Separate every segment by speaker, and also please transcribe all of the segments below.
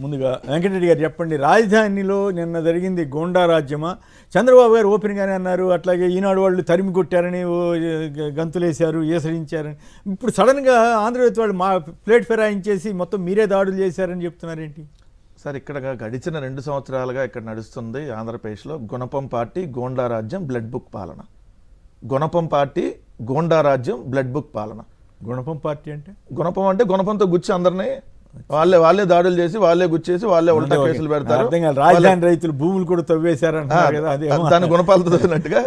Speaker 1: ముందుగా వెంకటరెడ్డి గారు చెప్పండి, రాజధానిలో నిన్న జరిగింది గోండా రాజ్యమా? చంద్రబాబు గారు ఓపెన్గానే అన్నారు, అట్లాగే ఈనాడు వాళ్ళు తరిమి కొట్టారని గంతులేశారు, ఏసరించారని. ఇప్పుడు సడన్గా ఆంధ్రజ్యోతి వాళ్ళు మా ప్లేట్ ఫిరాయించేసి మొత్తం మీరే దాడులు చేశారని చెప్తున్నారేంటి
Speaker 2: సార్? ఇక్కడ గడిచిన 2 సంవత్సరాలుగా ఇక్కడ నడుస్తుంది ఆంధ్రప్రదేశ్లో గుణపం పార్టీ గోండా రాజ్యం బ్లడ్ బుక్ పాలన. గుణపం పార్టీ గోండా రాజ్యం బ్లడ్ బుక్ పాలన.
Speaker 1: గుణపం పార్టీ అంటే
Speaker 2: గుణపంతో గుచ్చి అందరినీ వాళ్ళే దాడులు చేసి వాళ్ళే గుచ్చేసి వాళ్ళే ఉల్టా కేసులు పెడతారు.
Speaker 1: రాజధాని రైతులు భూములు కూడా తవ్వేశారంటారు కదా,
Speaker 2: దాని గుణపాలతో తవ్వినట్టుగా.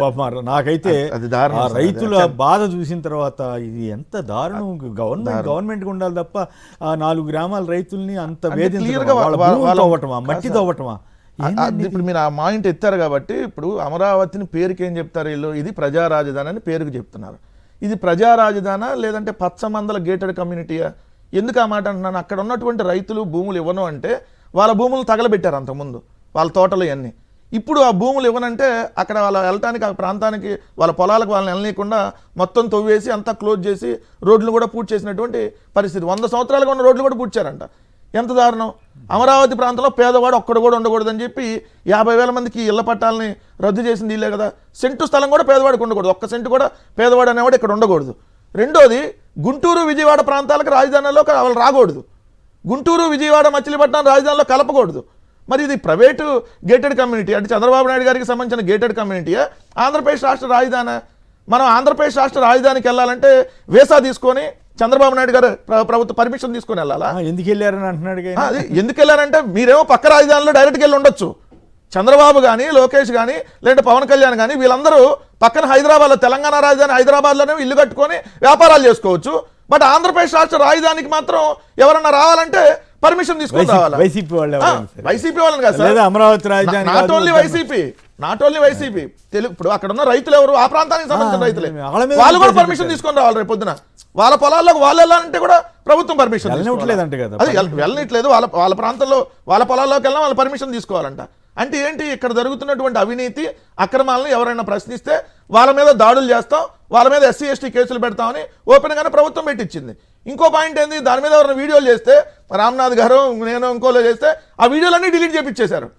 Speaker 1: నాకైతే రైతుల బాధ చూసిన తర్వాత ఇది ఎంత దారుణం. గవర్నమెంట్ ఉండాలి తప్ప ఆ 4 గ్రామాల రైతుల్ని అంత వేధించటమా, మట్టి తవ్వటమా?
Speaker 2: ఇప్పుడు మీరు ఆ మాయింట్ ఎత్తారు కాబట్టి, ఇప్పుడు అమరావతిని పేరుకి ఏం చెప్తారు వీళ్ళు? ఇది ప్రజా రాజధాని అని పేరుకు చెప్తున్నారు. ఇది ప్రజా రాజధానా లేదంటే పచ్చమందల గేటెడ్ కమ్యూనిటీయా? ఎందుకు ఆ మాట అంటున్నాను? అక్కడ ఉన్నటువంటి రైతులు భూములు ఇవ్వను అంటే వాళ్ళ భూములు తగలబెట్టారు అంతకుముందు, వాళ్ళ తోటలు ఇవన్నీ. ఇప్పుడు ఆ భూములు ఇవ్వనంటే అక్కడ వాళ్ళ వెళ్ళటానికి, ఆ ప్రాంతానికి వాళ్ళ పొలాలకు వాళ్ళని వెళ్ళనీయకుండా మొత్తం తవ్వేసి అంతా క్లోజ్ చేసి రోడ్లు కూడా పూర్తి చేసినటువంటి పరిస్థితి. 100 సంవత్సరాలుగా ఉన్న రోడ్లు కూడా పూడ్చారంట. ఎంత దారుణం! అమరావతి ప్రాంతంలో పేదవాడు ఒక్కడు కూడా ఉండకూడదని చెప్పి 50,000 మందికి ఇళ్ల పట్టాలని రద్దు చేసింది వీళ్ళే కదా. సెంటు స్థలం కూడా పేదవాడికి ఉండకూడదు, 1 సెంటు కూడా పేదవాడు అనేవాడు ఇక్కడ ఉండకూడదు. రెండోది, గుంటూరు విజయవాడ ప్రాంతాలకు రాజధానిలో వాళ్ళు రాకూడదు. గుంటూరు విజయవాడ మచిలీపట్నం రాజధానిలో కలపకూడదు. మరి ఇది ప్రైవేటు గేటెడ్ కమ్యూనిటీ అంటే చంద్రబాబు నాయుడు గారికి సంబంధించిన గేటెడ్ కమ్యూనిటీయా? ఆంధ్రప్రదేశ్ రాష్ట్ర రాజధాని. మనం ఆంధ్రప్రదేశ్ రాష్ట్ర రాజధానికి వెళ్ళాలంటే వీసా తీసుకొని చంద్రబాబు నాయుడు గారు ప్రభుత్వ పర్మిషన్ తీసుకొని వెళ్ళాలా?
Speaker 1: ఎందుకు వెళ్ళారని అంటున్నాడు.
Speaker 2: ఎందుకు వెళ్ళారంటే మీరేమో పక్క రాజధానిలో డైరెక్ట్గా వెళ్ళి ఉండొచ్చు. చంద్రబాబు కానీ, లోకేష్ కానీ, లేదంటే పవన్ కళ్యాణ్ కానీ వీళ్ళందరూ పక్కన హైదరాబాద్లో, తెలంగాణ రాజధాని హైదరాబాద్లోనే ఇల్లు కట్టుకొని వ్యాపారాలు చేసుకోవచ్చు. బట్ ఆంధ్రప్రదేశ్ రాష్ట్ర రాజధానికి మాత్రం ఎవరన్నా రావాలంటే పర్మిషన్ తీసుకొని రావాలి. వైసీపీ వాళ్ళని కాదు సార్,
Speaker 1: అమరావతి రాజధాని.
Speaker 2: నాట్ ఓన్లీ వైసీపీ ఇప్పుడు అక్కడ ఉన్న రైతులు ఎవరు? ఆ ప్రాంతానికి సంబంధించిన రైతులే. వాళ్ళు కూడా పర్మిషన్ తీసుకొని రావాలి. రేపు పొద్దున వాళ్ళ పొలాల్లోకి వాళ్ళు వెళ్ళాలంటే కూడా ప్రభుత్వం పర్మిషన్
Speaker 1: వెళ్ళట్లేదంట కదా.
Speaker 2: అది వెళ్ళట్లేదు. వాళ్ళ ప్రాంతంలో వాళ్ళ పొలాల్లోకి వెళ్ళినా వాళ్ళ పర్మిషన్ తీసుకోవాలంట. అంటే ఏంటి? ఇక్కడ జరుగుతున్నటువంటి అవినీతి అక్రమాలను ఎవరైనా ప్రశ్నిస్తే వాళ్ళ మీద దాడులు చేస్తాం, వాళ్ళ మీద SC ST కేసులు పెడతామని ఓపెన్గానే ప్రభుత్వం పెట్టించింది. ఇంకో పాయింట్ ఏంది? దాని మీద ఎవరైనా వీడియోలు చేస్తే, రామ్నాథ్ గారు నేను ఇంకోలో చేస్తే ఆ వీడియోలన్నీ డిలీట్ చేపించేశారు.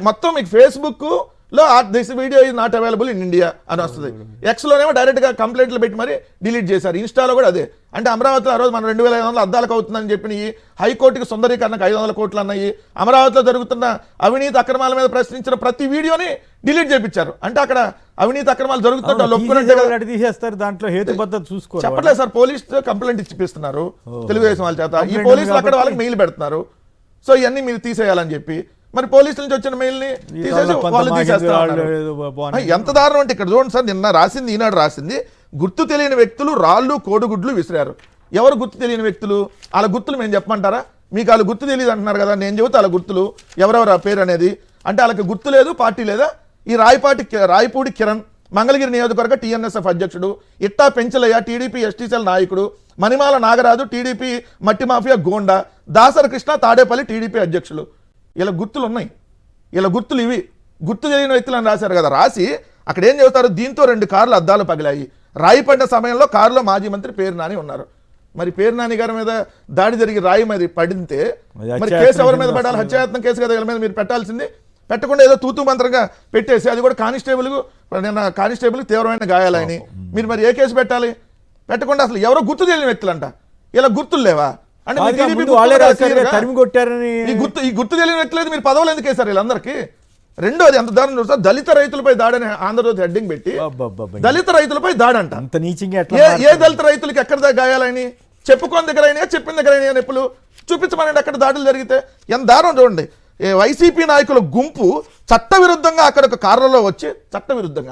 Speaker 2: మొత్తం మీకు ఫేస్బుక్ లో this video is not available in India అని వస్తుంది. Xలోనేమో డైరెక్ట్గా కంప్లైంట్లు పెట్టి మరి డిలీట్ చేశారు. ఇన్స్టాలో కూడా అదే. అంటే అమరావతిలో ఆ రోజు మనం 2,500 అద్దాలకు అవుతుందని చెప్పినవి హైకోర్టుకి సుందరీకరణకు 500 కోట్లు అన్నాయి. అమరావతిలో జరుగుతున్న అవినీతి అక్రమాల మీద ప్రశ్నించిన ప్రతి వీడియోని డిలీట్ చేయించారు. అంటే అక్కడ అవినీతి అక్రమాలు జరుగుతుంటే
Speaker 1: తీసేస్తారు. దాంట్లో హేతుబద్ధత చూసుకో
Speaker 2: చెప్పట్లేదు సార్. పోలీస్ కంప్లైంట్ ఇచ్చిపిస్తున్నారు తెలుగుదేశం వాళ్ళ చేత. ఈ పోలీసులు అక్కడ వాళ్ళకి మెయిల్ పెడుతున్నారు. సో ఇవన్నీ మీరు తీసేయాలని చెప్పి మరి పోలీసుల నుంచి వచ్చిన మెయిల్ని తీసేసి వాళ్ళు తీసేస్తారు. ఎంత దారుణం అంటే ఇక్కడ చూడండి సార్, నిన్న రాసింది, ఈనాడు రాసింది, గుర్తు తెలియని వ్యక్తులు రాళ్ళు కోడిగుడ్లు విసిరారు. ఎవరు గుర్తు తెలియని వ్యక్తులు? వాళ్ళ గుర్తులు మేము చెప్పమంటారా? మీకు వాళ్ళు గుర్తు తెలియదు అంటున్నారు కదా, నేను చెబుతా వాళ్ళ గుర్తులు ఎవరెవరు ఆ పేరు అనేది. అంటే వాళ్ళకి గుర్తు లేదు, పార్టీ లేదా? ఈ రాయపూడి కిరణ్ మంగళగిరి నియోజకవర్గ TNSF అధ్యక్షుడు, ఇట్టా పెంచలయ్య టీడీపీ ST సెల్ నాయకుడు, మణిమాల నాగరాజు టీడీపీ మట్టి మాఫియా గోండా, దాసర కృష్ణ తాడేపల్లి టీడీపీ అధ్యక్షులు. ఇలా గుర్తులు ఉన్నాయి. ఇలా గుర్తులు ఇవి గుర్తు తెలియని వ్యక్తులని రాశారు కదా. రాసి అక్కడ ఏం చెబుతారు? దీంతో 2 కార్లు అద్దాలు పగిలాయి. రాయి పడిన సమయంలో కారులో మాజీ మంత్రి పేరు నాని ఉన్నారు. మరి పేరు నాని గారి మీద దాడి జరిగి రాయి మీద పడితే మరి కేసు ఎవరి మీద పడాలి? హత్యాయత్నం కేసు కదా వీళ్ళ మీద మీరు పెట్టాల్సింది. పెట్టకుండా ఏదో తూతూ మంత్రంగా పెట్టేసి, అది కూడా కానిస్టేబుల్ తీవ్రమైన గాయాలని మీరు మరి ఏ కేసు పెట్టాలి? పెట్టకుండా అసలు ఎవరో గుర్తు తెలియని వ్యక్తులంట. ఇలా గుర్తులు లేవా? అంటే ఈ గుర్తు తెలియని వ్యక్తులు మీరు పదవులు ఎందుకు వేశారు వీళ్ళందరికీ? రెండోది ఎంత దారుణం చూస్తా, దళిత రైతులపై దాడని ఆంధ్రజ్యోతి హెడ్డింగ్ పెట్టి దళిత రైతులపై దాడంట. ఏ దళిత రైతులకి ఎక్కడ గాయాలని? చెప్పుకోని దగ్గర అయినా, చెప్పిన దగ్గర అయినా నొప్పులు చూపించమనండి అక్కడ దాడులు జరిగితే. ఎంత దారుణం చూడండి. వైసీపీ నాయకుల గుంపు చట్టవిరుద్ధంగా అక్కడ ఒక కారులో వచ్చి చట్టవిరుద్ధంగా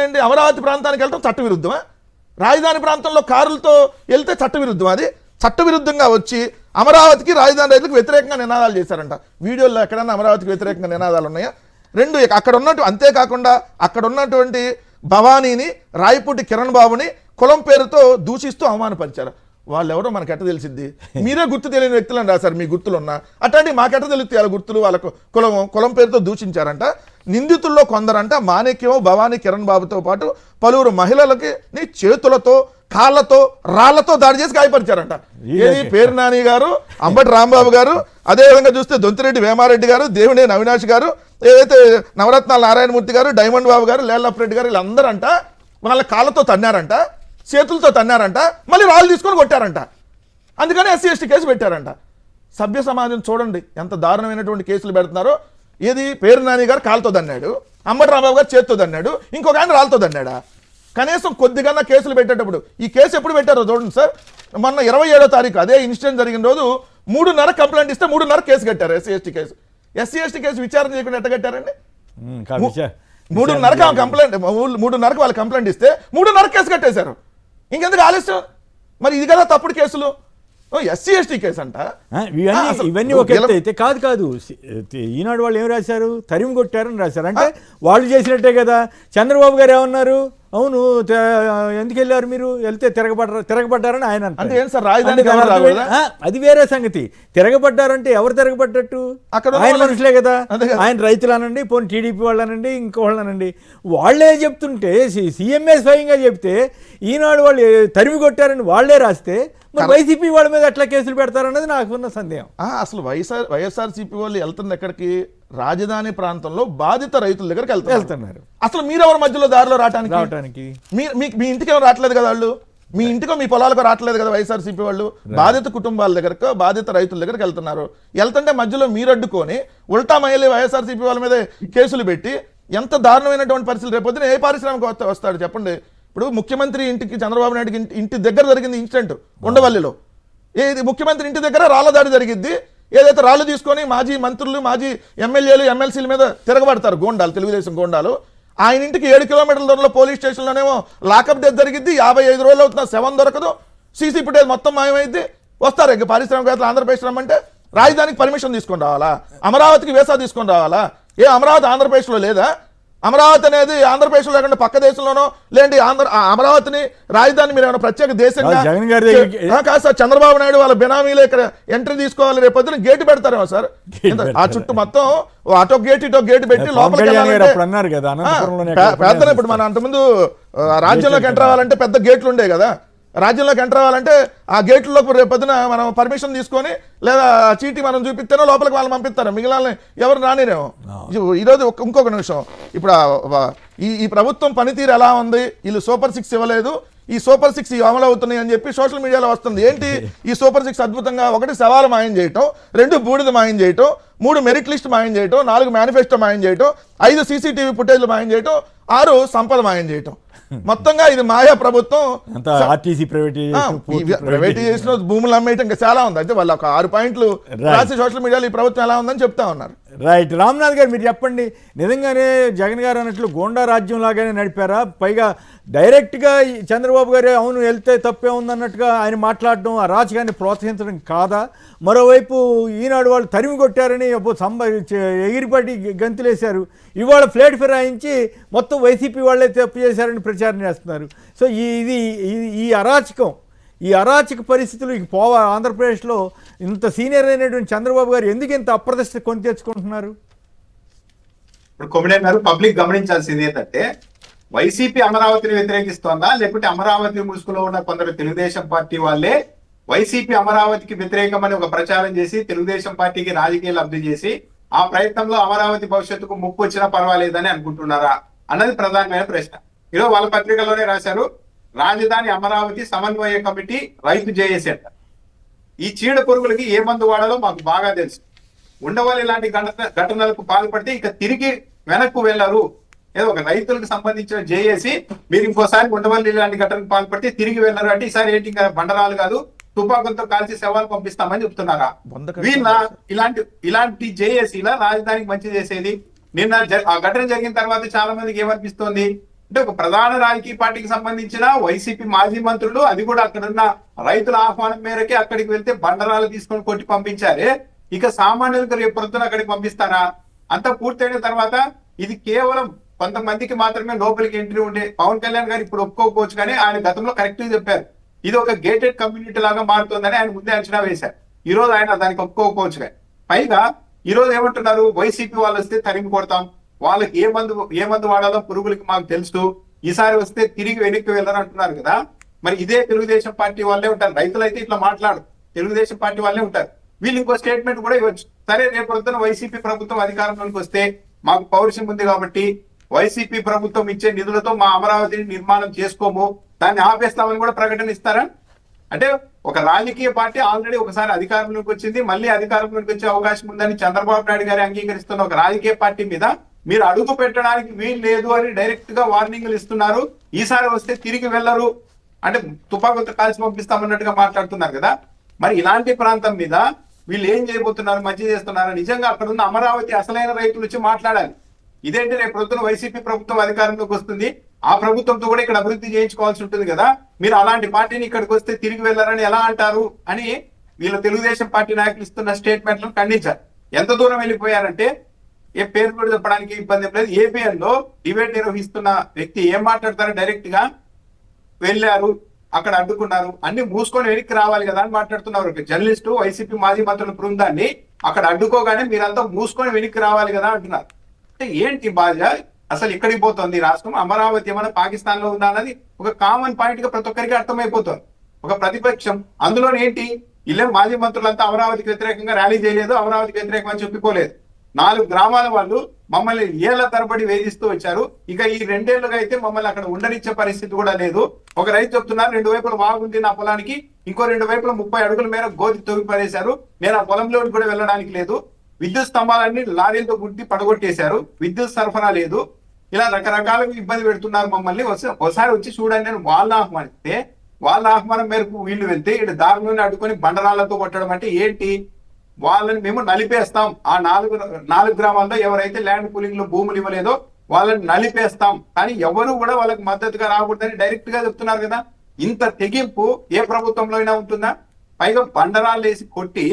Speaker 2: అండి అమరావతి ప్రాంతానికి వెళ్ళడం చట్టవిరుద్ధమా? రాజధాని ప్రాంతంలో కారులతో వెళ్తే చట్టవిరుద్ధం. అది చట్టవిరుద్ధంగా వచ్చి అమరావతికి రాజధాని రైతులకు వ్యతిరేకంగా నినాదాలు చేశారంట. వీడియోలో ఎక్కడన్నా అమరావతికి వ్యతిరేకంగా నినాదాలు ఉన్నాయా? రెండు అక్కడ ఉన్నట్టు. అంతేకాకుండా అక్కడ ఉన్నటువంటి భవానీని, రాయపూటి కిరణ్ బాబుని కులం పేరుతో దూషిస్తూ అవమానపరిచారు. వాళ్ళు ఎవరో మనకు ఎట్ట తెలిసింది? మీరే గుర్తు తెలియని వ్యక్తులని రాశారు. మీ గుర్తులు ఉన్నా అట్లాంటి మాకెట్ట తెలుస్తాయి వాళ్ళ గుర్తులు? వాళ్ళకు కులం పేరుతో దూషించారంట. నిందితుల్లో కొందరంట మాణిక్యం, భవానీ, కిరణ్ బాబుతో పాటు పలువురు మహిళలకి చేతులతో కాళ్ళతో రాళ్లతో దాడి చేసి గాయపరిచారంట. ఏది పేరు నాని గారు, అంబటి రాంబాబు గారు, అదేవిధంగా చూస్తే దొంతిరెడ్డి వేమారెడ్డి గారు, దేవినేని అవినాష్ గారు, ఏదైతే నవరత్నాల నారాయణమూర్తి గారు, డైమండ్ బాబు గారు, లేళ్లప్రెడ్డి గారు, వీళ్ళందరంట వాళ్ళ కాళ్ళతో తన్నారంట, చేతులతో తన్నారంట, మళ్ళీ రాళ్ళు తీసుకొని కొట్టారంట. అందుకని ఎస్సీ ఎస్టీ కేసు పెట్టారంట. సభ్య సమాజం చూడండి ఎంత దారుణమైనటువంటి కేసులు పెడుతున్నారో. ఏది పేరు నాని గారు కాళ్ళతో దన్నాడు, అంబటి రాంబాబు గారు చేతితో దన్నాడు, ఇంకొక ఆయన రాళ్ళతో దన్నాడా? కనీసం కొద్దిగా కేసులు పెట్టేటప్పుడు ఈ కేసు ఎప్పుడు పెట్టారో చూడండి సార్. మొన్న 27వ తారీఖు అదే ఇన్సిడెంట్ జరిగిన రోజు 3:30 కంప్లైంట్ ఇస్తే 3:30 కేసు కట్టారు. ఎస్సీ ఎస్టీ కేసు విచారణ చేయకుండా ఎట్ట కట్టారండి? 3:30 కంప్లైంట్, 3:30 వాళ్ళు కంప్లైంట్ ఇస్తే 3:30 కేసు కట్టేశారు. ఇంకెందుకు ఆలస్యం? మరి ఇది కదా తప్పుడు కేసులు. ఎస్సీ ఎస్టీ కేసు అంట.
Speaker 1: ఇవన్నీ ఒక ఎత్తు అయితే కాదు. ఈనాడు వాళ్ళు ఏం రాశారు? తరిమి కొట్టారని రాశారు. అంటే వాళ్ళు చేసినట్టే కదా. చంద్రబాబు గారు ఏమన్నారు? అవును ఎందుకు వెళ్ళారు మీరు, వెళ్తే తిరగబడ్డారని ఆయన
Speaker 2: అంటే ఏం సార్ రాజధాని
Speaker 1: అది వేరే సంగతి. తిరగబడ్డారంటే ఎవరు తిరగబడ్డట్టు? అక్కడ ఆయన మనుషులే కదా. ఆయన రైతులు అనండి, పోనీ టీడీపీ వాళ్ళనండి, ఇంకోళ్ళనండి, వాళ్ళే చెప్తుంటే సీఎంఏ స్వయంగా చెప్తే ఈనాడు వాళ్ళు తరిమి కొట్టారని వాళ్లే రాస్తే మరి వైసీపీ వాళ్ళ మీద ఎట్లా కేసులు పెడతారన్నది నాకున్న సందేహం.
Speaker 2: అసలు వైఎస్ఆర్సీపీ వాళ్ళు వెళ్తుంది ఎక్కడికి? రాజధాని ప్రాంతంలో బాధిత రైతుల దగ్గరికి వెళ్తున్నారు. అసలు మీరెవరి మధ్యలో దారిలో రావటానికి? మీ ఇంటికి ఎవరు రావట్లేదు కదా వాళ్ళు, మీ ఇంటికో మీ పొలాలకు రావట్లేదు కదా వైఎస్ఆర్సీపీ వాళ్ళు. బాధిత కుటుంబాల దగ్గరకు, బాధిత రైతుల దగ్గరికి వెళ్తున్నారు. వెళ్తుంటే మధ్యలో మీరు అడ్డుకొని ఉల్టా మహిళ వైఎస్ఆర్సీపీ వాళ్ళ మీద కేసులు పెట్టి ఎంత దారుణమైనటువంటి పరిస్థితులు. రేపొద్దున ఏ పారిశ్రామిక వస్తాడు చెప్పండి? ఇప్పుడు ముఖ్యమంత్రి ఇంటికి, చంద్రబాబు నాయుడు ఇంటి దగ్గర జరిగింది ఇన్సిడెంట్ ఉండవల్లిలో. ఏది ముఖ్యమంత్రి ఇంటి దగ్గర రాళ్ల దాడి జరిగింది. ఏదైతే రాళ్ళు తీసుకొని మాజీ మంత్రులు, మాజీ ఎమ్మెల్యేలు, ఎమ్మెల్సీల మీద తిరగబడతారు గోండాలు, తెలుగుదేశం గోండాలు. ఆయన ఇంటికి 7 కిలోమీటర్ల దూరంలో పోలీస్ స్టేషన్లోనేమో లాకప్ డెత్ జరిగింది. 55 రోజులు అవుతున్నా శవం దొరకదు. సీసీ ఫుటేజ్ మొత్తం మాయమైంది. వస్తారు ఇంకా పారిశ్రామికవేత్తలు ఆంధ్రప్రదేశ్ రమ్మంటే రాజధానికి పర్మిషన్ తీసుకొని రావాలా? అమరావతికి వీసా తీసుకొని రావాలా? అమరావతి ఆంధ్రప్రదేశ్లో లేదా? అమరావతి అనేది ఆంధ్రప్రదేశ్లో లేకుండా పక్క దేశంలోనో లేండి. అమరావతిని రాజధాని మీరు ఏమైనా ప్రత్యేక దేశంగా కాదు సార్. చంద్రబాబు నాయుడు వాళ్ళ బినామీలు ఇక్కడ ఎంట్రీ తీసుకోవాలి. రేపొద్దున గేటు పెడతారేమో సార్. ఆ చుట్టూ మొత్తం అటో గేట్ ఇటో గేట్ పెట్టి లోపలికి పెద్ద. ఇప్పుడు మన అంతకుముందు రాజ్యంలోకి ఎంటర్ అవ్వాలంటే పెద్ద గేట్లు ఉండే కదా. రాజ్యంలోకి ఎంటర్ అవ్వాలంటే ఆ గేట్లలోకి రేపొద్దున మనం పర్మిషన్ తీసుకొని లేదా చీటీ మనం చూపిస్తేనే లోపలికి వాళ్ళని పంపిస్తారు. మిగిలిన ఎవరు రానిరేమో. ఈరోజు ఇంకొక నిమిషం. ఇప్పుడు ఈ ప్రభుత్వం పనితీరు ఎలా ఉంది? వీళ్ళు సూపర్ 6 ఇవ్వలేదు, ఈ సూపర్ 6 అమలు అవుతున్నాయి అని చెప్పి సోషల్ మీడియాలో వస్తుంది. ఏంటి ఈ సూపర్ 6 అద్భుతంగా? 1 సవాలు మాయం చేయటం, 2 బూడిద మాయం చేయటం, 3 మెరిట్ లిస్ట్ మాయం చేయటం, 4 మేనిఫెస్టో మాయం చేయటం, 5 సీసీటీవీ ఫుటేజ్లు మాయం చేయటం, 6 సంపద మాయం చేయటం. మొత్తంగా ఇది మాయా ప్రభుత్వం. ప్రైవేటైజేషన్, భూములు అమ్మేయటం ఇంకా చాలా ఉంది. అయితే వాళ్ళు ఒక 6 పాయింట్లు రాసి సోషల్ మీడియాలో ఈ ప్రభుత్వం ఎలా ఉందని చెప్తా ఉన్నారు.
Speaker 1: రైట్. రామ్నాథ్ గారు మీరు చెప్పండి, నిజంగానే జగన్ గారు అన్నట్లు గోండా రాజ్యం లాగానే నడిపారా? పైగా డైరెక్ట్గా చంద్రబాబు గారే అవును వెళ్తే తప్పే ఉందన్నట్టుగా ఆయన మాట్లాడడం అరాచకాన్ని ప్రోత్సహించడం కాదా? మరోవైపు ఈనాడు వాళ్ళు తరిమి కొట్టారని ఎగిరిపడి గంతులేశారు. ఇవాళ ప్లేట్ ఫిరాయించి మొత్తం వైసీపీ వాళ్ళే తప్పు చేశారని ప్రచారం చేస్తున్నారు. సో ఈ అరాచక పరిస్థితులు ఇక ఆంధ్రప్రదేశ్లో ఇంత సీనియర్ అయినటువంటి చంద్రబాబు గారు ఎందుకు ఇంత అప్రదిష్ట కొని తెచ్చుకుంటున్నారు?
Speaker 3: ఇప్పుడు కొమ్మినేని గారు పబ్లిక్ గమనించాల్సింది ఏంటంటే, వైసీపీ అమరావతిని వ్యతిరేకిస్తోందా, లేకుంటే అమరావతి ముసుగులో ఉన్న కొందరు తెలుగుదేశం పార్టీ వాళ్ళే వైసీపీ అమరావతికి వ్యతిరేకమని ఒక ప్రచారం చేసి తెలుగుదేశం పార్టీకి రాజకీయ లబ్ధి చేసి ఆ ప్రయత్నంలో అమరావతి భవిష్యత్తుకు ముప్పు వచ్చినా పర్వాలేదని అనుకుంటున్నారా అన్నది ప్రధానమైన ప్రశ్న. ఈరోజు వాళ్ళ పత్రికలోనే రాశారు, రాజధాని అమరావతి సమన్వయ కమిటీ రైతు జేఏసీ అంట. ఈ చీడ పురుగులకి ఏ మందు వాడాలో మాకు బాగా తెలుసు. ఉండవల్లి ఇలాంటి ఘటనలకు పాల్పడితే ఇక తిరిగి వెనక్కు వెళ్లరు. ఏదో ఒక రైతులకు సంబంధించిన జేఏసీ మీరు ఇంకోసారి ఉండవల్లి ఇలాంటి ఘటనకు పాల్పడితే తిరిగి వెళ్లరు అంటే ఈసారి ఏంటి బండరాలు కాదు తుపాకులతో కాల్చి శవాలు పంపిస్తామని చెప్తున్నారా? వీళ్ళ ఇలాంటి జేఏసీల రాజధానికి మంచి చేసేది. నిన్న ఆ ఘటన జరిగిన తర్వాత చాలా మందికి ఏమనిపిస్తోంది అంటే, ఒక ప్రధాన రాజకీయ పార్టీకి సంబంధించిన వైసీపీ మాజీ మంత్రులు, అది కూడా అక్కడున్న రైతుల ఆహ్వానం మేరకే అక్కడికి వెళ్తే బండరాలు తీసుకొని కొట్టి పంపించారే, ఇక సామాన్యులకు రేపు పొద్దున అక్కడికి పంపిస్తారా? అంతా పూర్తయిన తర్వాత ఇది కేవలం కొంతమందికి మాత్రమే లోపలికి ఎంట్రీ ఉండే. పవన్ కళ్యాణ్ గారు ఇప్పుడు ఒప్పుకోకపోవచ్చు, కానీ ఆయన గతంలో కరెక్ట్ చెప్పారు, ఇది ఒక గేటెడ్ కమ్యూనిటీ లాగా మారుతుందని ఆయన ముందే అంచనా వేశారు. ఈ రోజు ఆయన దానికి ఒప్పుకోకపోవచ్చు. కానీ పైగా ఈ రోజు ఏమంటున్నారు, వైసీపీ వాళ్ళు వస్తే తరిమి కొడతాం, వాళ్ళకి ఏ మందు వాడాలో పురుగులకి మాకు తెలుసు, ఈసారి వస్తే తిరిగి వెనక్కి వెళ్ళరు అంటున్నారు కదా. మరి ఇదే తెలుగుదేశం పార్టీ వాళ్ళే ఉంటారు. రైతులైతే ఇట్లా మాట్లాడు, తెలుగుదేశం పార్టీ వాళ్ళే ఉంటారు. వీళ్ళు ఇంకో స్టేట్మెంట్ కూడా ఇవ్వచ్చు. సరే రేపు పొద్దున వైసీపీ ప్రభుత్వం అధికారంలోకి వస్తే మాకు పౌరుషం ఉంది కాబట్టి వైసీపీ ప్రభుత్వం ఇచ్చే నిధులతో మా అమరావతిని నిర్మాణం చేసుకోము, దాన్ని ఆపేస్తామని కూడా ప్రకటన ఇస్తారా? అంటే ఒక రాజకీయ పార్టీ ఆల్రెడీ ఒకసారి అధికారంలోకి వచ్చింది, మళ్ళీ అధికారంలోకి వచ్చే అవకాశం ఉందని చంద్రబాబు నాయుడు గారి అంగీకరిస్తున్న ఒక రాజకీయ పార్టీ మీద మీరు అడుగు పెట్టడానికి వీలు లేదు అని డైరెక్ట్ గా వార్నింగ్లు ఇస్తున్నారు. ఈసారి వస్తే తిరిగి వెళ్లరు అంటే తుపాకులతో కాల్చి పంపిస్తామన్నట్టుగా మాట్లాడుతున్నారు కదా. మరి ఇలాంటి ప్రాంతం మీద వీళ్ళు ఏం చేయబోతున్నారు, మంచి చేస్తున్నారు? నిజంగా అక్కడ ఉన్న అమరావతి అసలైన రైతులు వచ్చి మాట్లాడాలి. ఇదేంటి రేపు పొద్దున వైసీపీ ప్రభుత్వం అధికారంలోకి వస్తుంది, ఆ ప్రభుత్వంతో కూడా ఇక్కడ అభివృద్ధి చేయించుకోవాల్సి ఉంటుంది కదా. మీరు అలాంటి పార్టీని ఇక్కడికి వస్తే తిరిగి వెళ్లారని ఎలా అంటారు అని వీళ్ళ తెలుగుదేశం పార్టీ నాయకులు ఇస్తున్న స్టేట్మెంట్లను ఖండించారు. ఎంత దూరం వెళ్ళిపోయారంటే ఏ పేరు కూడా చెప్పడానికి ఇబ్బంది లేదు. ఏపీఎన్ లో డిబేట్ నిర్వహిస్తున్న వ్యక్తి ఏం మాట్లాడతారో డైరెక్ట్ గా వెళ్ళారు, అక్కడ అడ్డుకున్నారు, అన్ని మూసుకొని వెనక్కి రావాలి కదా అని మాట్లాడుతున్నారు. జర్నలిస్టు వైసీపీ మాజీ మంత్రుల బృందాన్ని అక్కడ అడ్డుకోగానే మీరంతా మూసుకొని వెనక్కి రావాలి కదా అంటున్నారు. అంటే ఏంటి బాధ? అసలు ఎక్కడికి పోతుంది రాష్ట్రం? అమరావతి ఏమైనా పాకిస్తాన్ లో ఉందా అన్నది ఒక కామన్ పాయింట్ గా ప్రతి ఒక్కరికి అర్థమైపోతుంది. ఒక ప్రతిపక్షం అందులో ఏంటి, ఇల్లే మాజీ మంత్రులంతా అమరావతికి వ్యతిరేకంగా ర్యాలీ చేయలేదు, అమరావతికి వ్యతిరేకం అని చెప్పుకోలేదు. 4 గ్రామాల వాళ్ళు మమ్మల్ని ఏళ్ల తరబడి వేధిస్తూ వచ్చారు. ఇక ఈ 2 ఏళ్లుగా అయితే మమ్మల్ని అక్కడ ఉండనిచ్చే పరిస్థితి కూడా లేదు. ఒక రైతు చెప్తున్నారు 2 వైపులు వాగుంది నా పొలానికి, ఇంకో 2 వైపులు 30 అడుగుల మేర గోతి తవ్వి పడేశారు, నేను ఆ పొలంలోకి కూడా వెళ్ళడానికి లేదు. విద్యుత్ స్తంభాలన్నీ లారీలతో గుడ్డి పడగొట్టేశారు, విద్యుత్ సరఫరా లేదు. ఇలా రకరకాలుగా ఇబ్బంది పెడుతున్నారు మమ్మల్ని, ఒకసారి వచ్చి చూడండి నేను వాళ్ళ ఆహ్వానిస్తే వాళ్ళ ఆహ్వానం మేరకు వీళ్ళు వెళ్తే ఇటు దారిలోనే అడ్డుకొని బండరాళ్లతో కొట్టడం అంటే ఏంటి? వాళ్ళని మేము నలిపేస్తాం, ఆ 4 గ్రామాల్లో ఎవరైతే ల్యాండ్ పూలింగ్ లో భూములు ఇవ్వలేదో వాళ్ళని నలిపేస్తాం, కానీ ఎవరు కూడా వాళ్ళకి మద్దతుగా రాకూడదని డైరెక్ట్ గా చెప్తున్నారు కదా. ఇంత తెగింపు ఏ ప్రభుత్వంలో అయినా ఉంటుందా? పైగా బండరాళ్ళు వేసి కొట్టి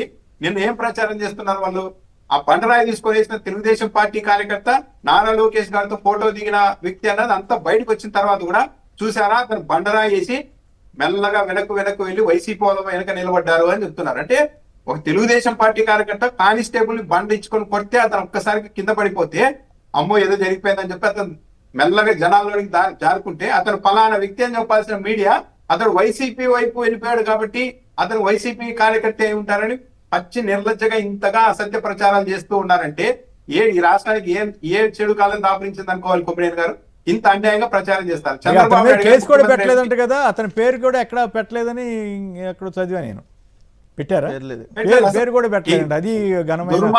Speaker 3: నిన్న ఏం ప్రచారం చేస్తున్నారు వాళ్ళు? ఆ బండరాయి తీసుకొని వేసిన తెలుగుదేశం పార్టీ కార్యకర్త నారా లోకేష్ గారితో ఫోటో దిగిన వ్యక్తి అన్నది అంతా బయటకు వచ్చిన తర్వాత కూడా చూసారా, అతను బండరాయి వేసి మెల్లగా వెనక్కు వెళ్ళి వైసీపీ వాళ్ళ వెనక నిలబడ్డారు అని చెప్తున్నారు. అంటే ఒక తెలుగుదేశం పార్టీ కార్యకర్త కానిస్టేబుల్ బండ ఇచ్చుకొని కొడితే అతను ఒక్కసారికి కింద పడిపోతే అమ్మో ఏదో జరిగిపోయిందని చెప్పి అతను మెల్లగా జనాల్లోనికి జారుకుంటే అతను ఫలానా వ్యక్తి అని చెప్పాల్సిన మీడియా అతను వైసీపీ వైపు వెళ్ళిపోయాడు కాబట్టి అతను వైసీపీ కార్యకర్త అయి ఉంటారని పచ్చి నిర్లజ్జగా ఇంతగా అసత్య ప్రచారాలు చేస్తూ ఉన్నారంటే ఈ రాష్ట్రానికి ఏ చెడు కాలం దాపరించింది అనుకోవాలి కొమ్మినేని గారు? ఇంత అన్యాయంగా ప్రచారం చేస్తారు. చంద్రబాబు నాయుడు
Speaker 1: కేసు కూడా పెట్టలేదంట కదా, అతని పేరు కూడా ఎక్కడ పెట్టలేదని ఎక్కడ చదివా నేను. పెట్టారా? పేరు కూడా పెట్టలేదంట. అది ఘనమైన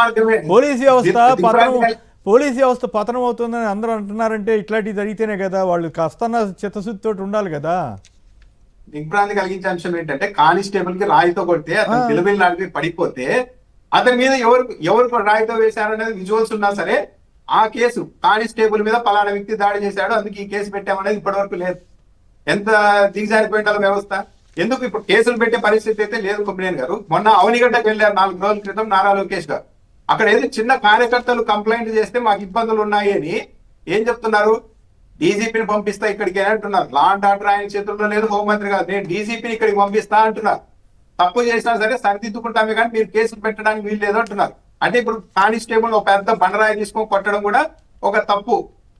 Speaker 1: పోలీస్ వ్యవస్థ పతనం అవుతుందని అందరూ అంటున్నారంటే ఇట్లాంటివి జరిగితేనే కదా, వాళ్ళు కాస్త చిత్తశుద్ధితో ఉండాలి కదా.
Speaker 3: దిగ్భ్రాంతి కలిగించే అంశం ఏంటంటే కానిస్టేబుల్ కి రాయితో కొడితే అతను పిలబిల్లాడికి పడిపోతే అతని మీద ఎవరు రాయితో వేశారనేది విజువల్స్ ఉన్నా సరే ఆ కేసు కానిస్టేబుల్ మీద పలానా వ్యక్తి దాడి చేశాడు అందుకే ఈ కేసు పెట్టామనేది ఇప్పటి వరకు లేదు. ఎంత దిగజారిపోయింటాల వ్యవస్థ? ఎందుకు ఇప్పుడు కేసులు పెట్టే పరిస్థితి అయితే లేదు. కొమ్మినేని గారు మొన్న అవనిగడ్డకు వెళ్ళారు 4 రోజుల క్రితం నారా లోకేష్ గారు. అక్కడ ఏదో చిన్న కార్యకర్తలు కంప్లైంట్ చేస్తే మాకు ఇబ్బందులు ఉన్నాయి అని ఏం చెప్తున్నారు? డీజీపీని పంపిస్తా ఇక్కడికి అంటున్నారు. లా అండ్ ఆర్డర్ ఆయన చేతుల్లో లేదు, హోంమంత్రి కాదు, నేను డీజీపీని ఇక్కడికి పంపిస్తా అంటున్నారు. తప్పు చేసినా సరే సరిదిద్దుకుంటామే కానీ మీరు కేసులు పెట్టడానికి వీలు లేదు అంటున్నారు. అంటే ఇప్పుడు కానిస్టేబుల్ ఒక పెద్ద బండరాయి తీసుకొని కొట్టడం కూడా ఒక తప్పు.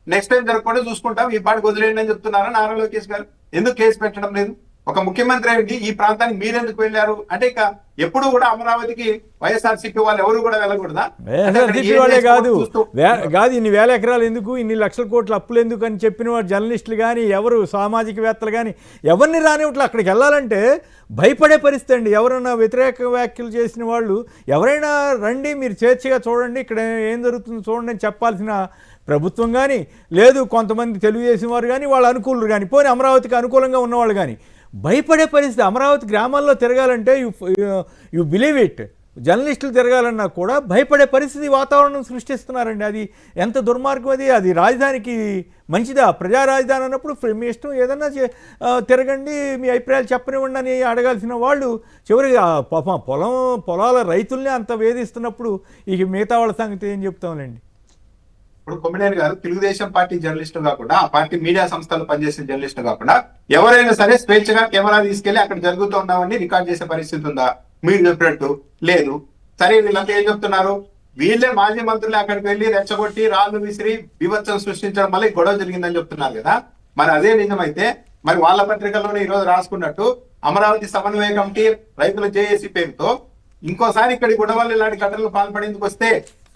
Speaker 3: నెక్స్ట్ టైం జరగకుండా చూసుకుంటాం, ఈ పాటికి వదిలేయండి అని చెప్తున్నారా నారా లోకేష్ గారు? ఎందుకు కేసు పెట్టడం లేదు? ఒక ముఖ్యమంత్రి అయింది ఈ ప్రాంతానికి మీరెందుకు వెళ్ళారు అంటే ఇక ఎప్పుడు కూడా అమరావతికి వైఎస్ఆర్సీపీ వాళ్ళు ఎవరు కూడా వెళ్ళకూడదా?
Speaker 1: కాదు ఇన్ని వేల ఎకరాలు ఎందుకు, ఇన్ని లక్షల కోట్ల అప్పులు ఎందుకు అని చెప్పిన వాడు జర్నలిస్టులు కానీ ఎవరు సామాజికవేత్తలు కానీ ఎవరిని రానివ్వట్లే. అక్కడికి వెళ్ళాలంటే భయపడే పరిస్థితి అండి. ఎవరైనా వ్యతిరేక వ్యాఖ్యలు చేసిన వాళ్ళు ఎవరైనా రండి మీరు స్వేచ్ఛగా చూడండి ఇక్కడ ఏం జరుగుతుందో చూడండి అని చెప్పాల్సిన ప్రభుత్వం కానీ లేదు, కొంతమంది తెలుగుదేశం వారు కానీ వాళ్ళ అనుకూలురు కానీ పోనీ అమరావతికి అనుకూలంగా ఉన్నవాళ్ళు కానీ భయపడే పరిస్థితి. అమరావతి గ్రామాల్లో తిరగాలంటే యు బిలీవ్ ఇట్, జర్నలిస్టులు తిరగాలన్నా కూడా భయపడే పరిస్థితి వాతావరణం సృష్టిస్తున్నారండి. అది ఎంత దుర్మార్గం అది. అది రాజధానికి మంచిదా? ప్రజా రాజధాని అన్నప్పుడు మీ ఇష్టం ఏదన్నా తిరగండి, మీ అభిప్రాయాలు చెప్పనివ్వండి అని అడగాల్సిన వాళ్ళు చివరికి పొలాల రైతుల్ని అంత వేధిస్తున్నప్పుడు ఇక మిగతా వాళ్ళ సంగతి ఏం చెప్తాంలేండి.
Speaker 3: ఇప్పుడు కొమ్మినేని గారు తెలుగుదేశం పార్టీ జర్నలిస్టు కాకుండా ఆ పార్టీ మీడియా సంస్థలు పనిచేసే జర్నలిస్టు కాకుండా ఎవరైనా సరే స్వేచ్ఛగా కెమెరా తీసుకెళ్లి అక్కడ జరుగుతూ ఉన్నామని రికార్డ్ చేసే పరిస్థితి ఉందా? మీరు చెప్పినట్టు లేదు. సరే వీళ్ళంతా ఏం చెప్తున్నారు? వీళ్ళే మాజీ మంత్రులు అక్కడికి వెళ్ళి రెచ్చగొట్టి రాళ్ళు విసిరి వివత్సం సృష్టించడం వల్ల గొడవ జరిగిందని చెప్తున్నారు కదా. మరి అదే నిజమైతే మరి వాళ్ళ పత్రికల్లోనే ఈ రోజు రాసుకున్నట్టు అమరావతి సమన్వయ కమిటీ రైతుల జేఏసీ పేరుతో ఇంకోసారి ఇక్కడి గుడవల్లి లాంటి ఘటనలు పాల్పడేందుకు వస్తే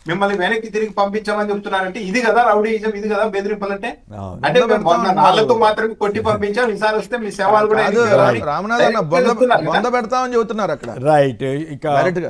Speaker 3: మిమ్మల్ని వెనక్కి తిరిగి పంపించామని చెప్తున్నారంటే ఇది కదా రౌడీయిజం, ఇది కదా బెదిరింపులంటే.
Speaker 1: అవును.
Speaker 3: అంటే మేము మొన్న నాళ్లతో మాత్రమే కొట్టి పంపించాం, ఈసారి వస్తే మీ సేవలు కూడా
Speaker 2: రామనాథ్ అన్న బొంద పెడతామని చెబుతున్నారు అక్కడ
Speaker 1: రైట్. ఇక
Speaker 2: డైరెక్ట్ గా